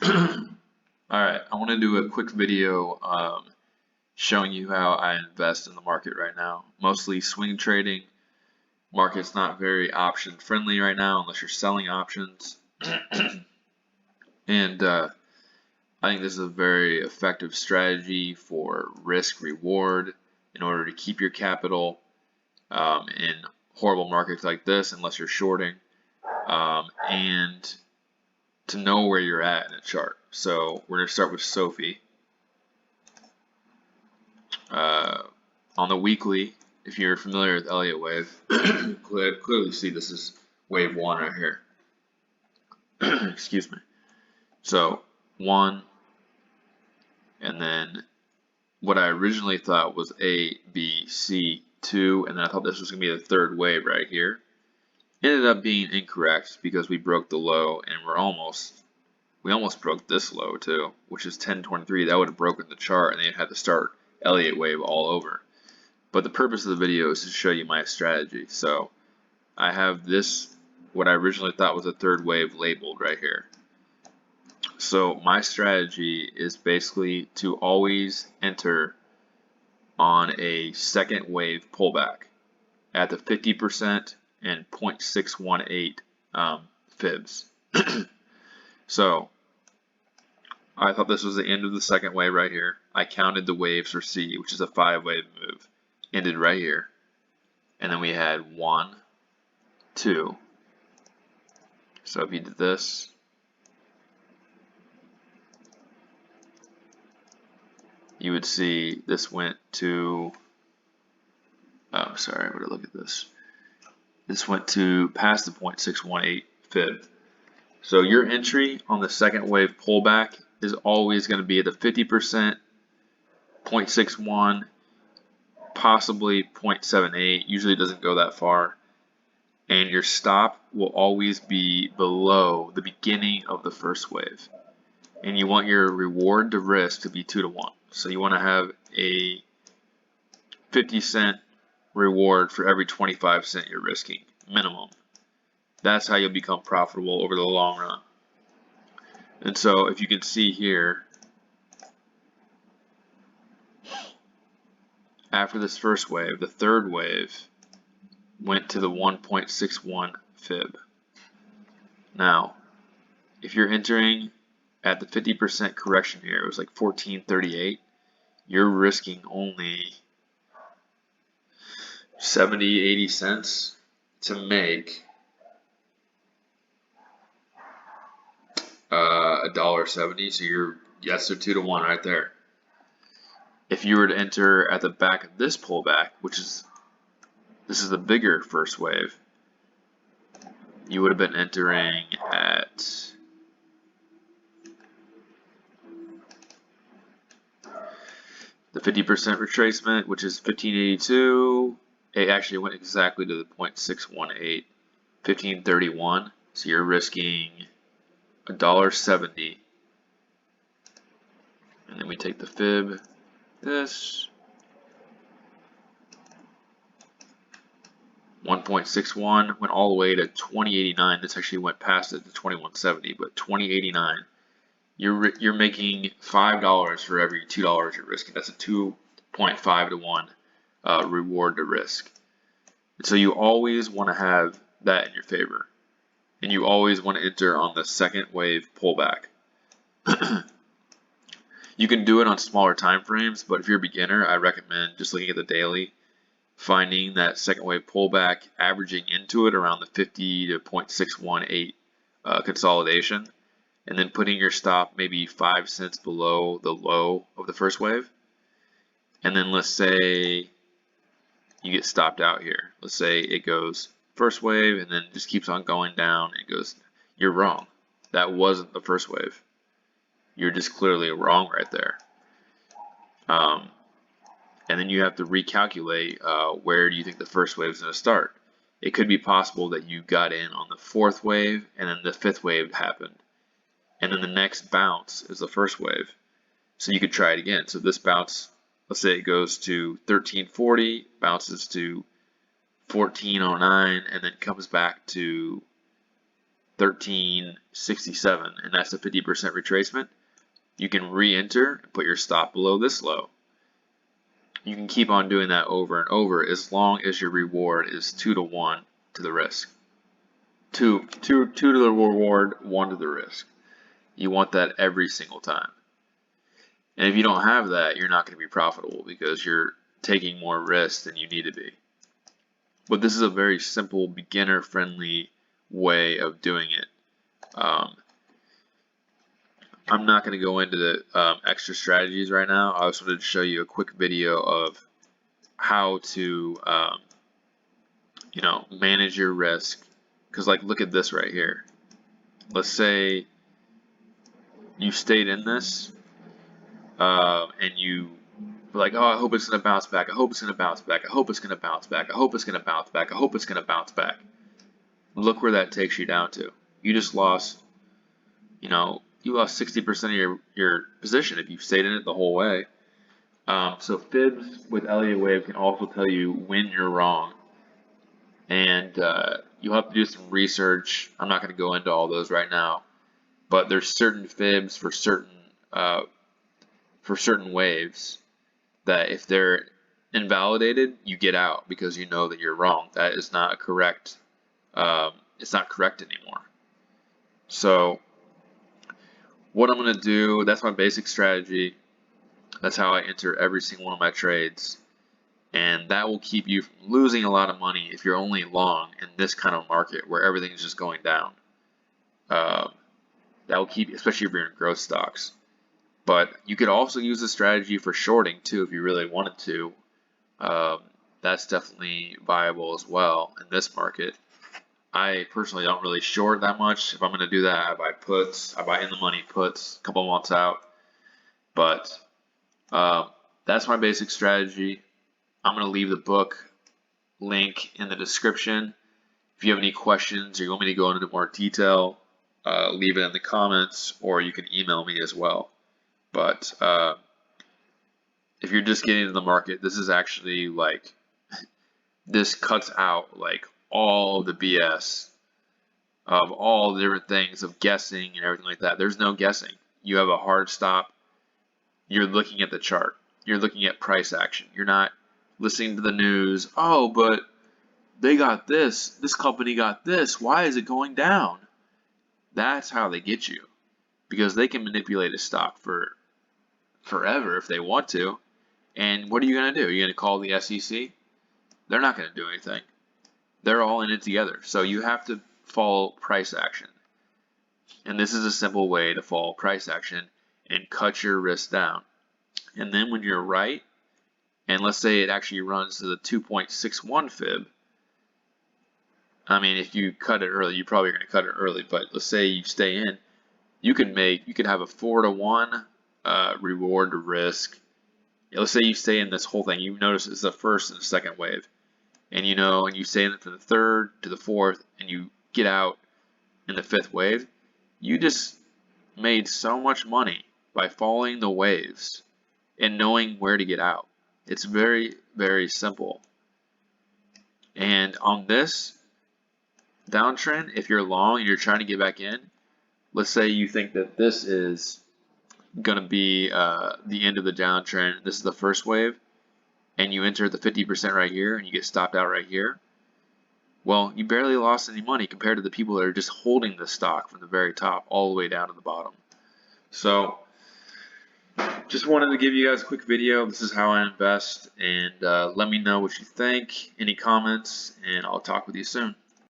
Alright, I want to do a quick video showing you how I invest in the market right now. Mostly swing trading. Market's not very option friendly right now unless you're selling options. And I think this is a very effective strategy for risk reward in order to keep your capital in horrible markets like this unless you're shorting, and to know where you're at in a chart. So we're going to start with Sophie. On the weekly, if you're familiar with Elliott Wave, clearly see this is wave 1 right here. Excuse me. So 1, and then what I originally thought was A, B, C, 2, and then I thought this was going to be the third wave right here. Ended up being incorrect because we broke the low, and we almost broke this low too, which is 1023. That would have broken the chart, and they had to start Elliott Wave all over. But the purpose of the video is to show you my strategy. So I have this, what I originally thought was a third wave, labeled right here. So my strategy is basically to always enter on a second wave pullback at the 50% and 0.618 fibs. So I thought this was the end of the second wave right here. I counted the waves for C, which is a 5-wave move. Ended right here. And then we had 1, 2. So if you did this, you would see this went to, oh, sorry, I'm going to look at this. This went to past the 0.618 fib. So your entry on the second wave pullback is always going to be at the 50%, 0.61, possibly 0.78, usually doesn't go that far. And your stop will always be below the beginning of the first wave. And you want your reward to risk to be 2 to 1. So you want to have a 50-cent reward for every 25 cents you're risking, minimum. That's how you'll become profitable over the long run. And so if you can see here, after this first wave, the third wave went to the 1.61 fib. Now, if you're entering at the 50% correction here, it was like 1438, you're risking only 70, 80 cents to make $1.70. So yes, they're 2 to 1 right there. If you were to enter at the back of this pullback, this is the bigger first wave, you would have been entering at the 50% retracement, which is 1582. It actually went exactly to the 0.618, 1531. So you're risking $1.70. And then we take the fib, this 1.61 went all the way to 2089. This actually went past it to 2170, but 2089. You're making $5 for every $2 you're risking. That's a 2.5 to 1 reward to risk. And so you always want to have that in your favor, and you always want to enter on the second wave pullback. You can do it on smaller time frames, but if you're a beginner, I recommend just looking at the daily, finding that second wave pullback, averaging into it around the 50 to 0.618 consolidation, and then putting your stop maybe 5 cents below the low of the first wave. And then let's say you get stopped out here. Let's say it goes first wave and then just keeps on going down. It goes, you're wrong. That wasn't the first wave. You're just clearly wrong right there. And then you have to recalculate where do you think the first wave is going to start. It could be possible that you got in on the fourth wave and then the fifth wave happened. And then the next bounce is the first wave. So you could try it again. So this bounce, let's say it goes to 1340, bounces to 1409, and then comes back to 1367, and that's a 50% retracement. You can re-enter and put your stop below this low. You can keep on doing that over and over as long as your reward is 2 to 1 to the risk. 2 to the reward, 1 to the risk. You want that every single time. And if you don't have that, you're not going to be profitable because you're taking more risk than you need to be. But this is a very simple, beginner-friendly way of doing it. I'm not going to go into the extra strategies right now. I just wanted to show you a quick video of how to, manage your risk. Because, like, look at this right here. Let's say you stayed in this, and you were like, oh, I hope it's going to bounce back. I hope it's going to bounce back. I hope it's going to bounce back. I hope it's going to bounce back. I hope it's going to bounce back. Look where that takes you down to. You just lost, you lost 60% of your position if you stayed in it the whole way. So fibs with Elliott Wave can also tell you when you're wrong. And you'll have to do some research. I'm not going to go into all those right now. But there's certain fibs for certain waves that if they're invalidated, you get out because you know that you're wrong. That is not correct. It's not correct anymore. So what I'm going to do, that's my basic strategy. That's how I enter every single one of my trades. And that will keep you from losing a lot of money if you're only long in this kind of market where everything's just going down. That will keep, especially if you're in growth stocks. But you could also use this strategy for shorting too if you really wanted to. That's definitely viable as well in this market. I personally don't really short that much. If I'm going to do that, I buy puts. I buy in the money puts a couple months out. But that's my basic strategy. I'm going to leave the book link in the description. If you have any questions or you want me to go into more detail, leave it in the comments, or you can email me as well. But if you're just getting into the market, this is actually like, this cuts out like all the BS of all the different things of guessing and everything like that. There's no guessing. You have a hard stop. You're looking at the chart. You're looking at price action. You're not listening to the news. Oh, but they got this. This company got this. Why is it going down? That's how they get you, because they can manipulate a stock for forever if they want to. And what are you going to do? You're going to call the SEC? They're not going to do anything. They're all in it together. So you have to follow price action. And this is a simple way to follow price action and cut your risk down. And then when you're right, and let's say it actually runs to the 2.61 fib, I mean, if you cut it early, you're probably going to cut it early, but let's say you stay in, you could have a 4 to 1 reward to risk. Let's say you stay in this whole thing. You notice it's the first and the second wave. And and you stay in it from the third to the fourth, and you get out in the fifth wave. You just made so much money by following the waves and knowing where to get out. It's very, very simple. And on this downtrend, if you're long and you're trying to get back in, let's say you think that this is going to be the end of the downtrend, this is the first wave, and you enter the 50% right here and you get stopped out right here, well, you barely lost any money compared to the people that are just holding the stock from the very top all the way down to the bottom. So just wanted to give you guys a quick video. This is how I invest, and let me know what you think, any comments, and I'll talk with you soon.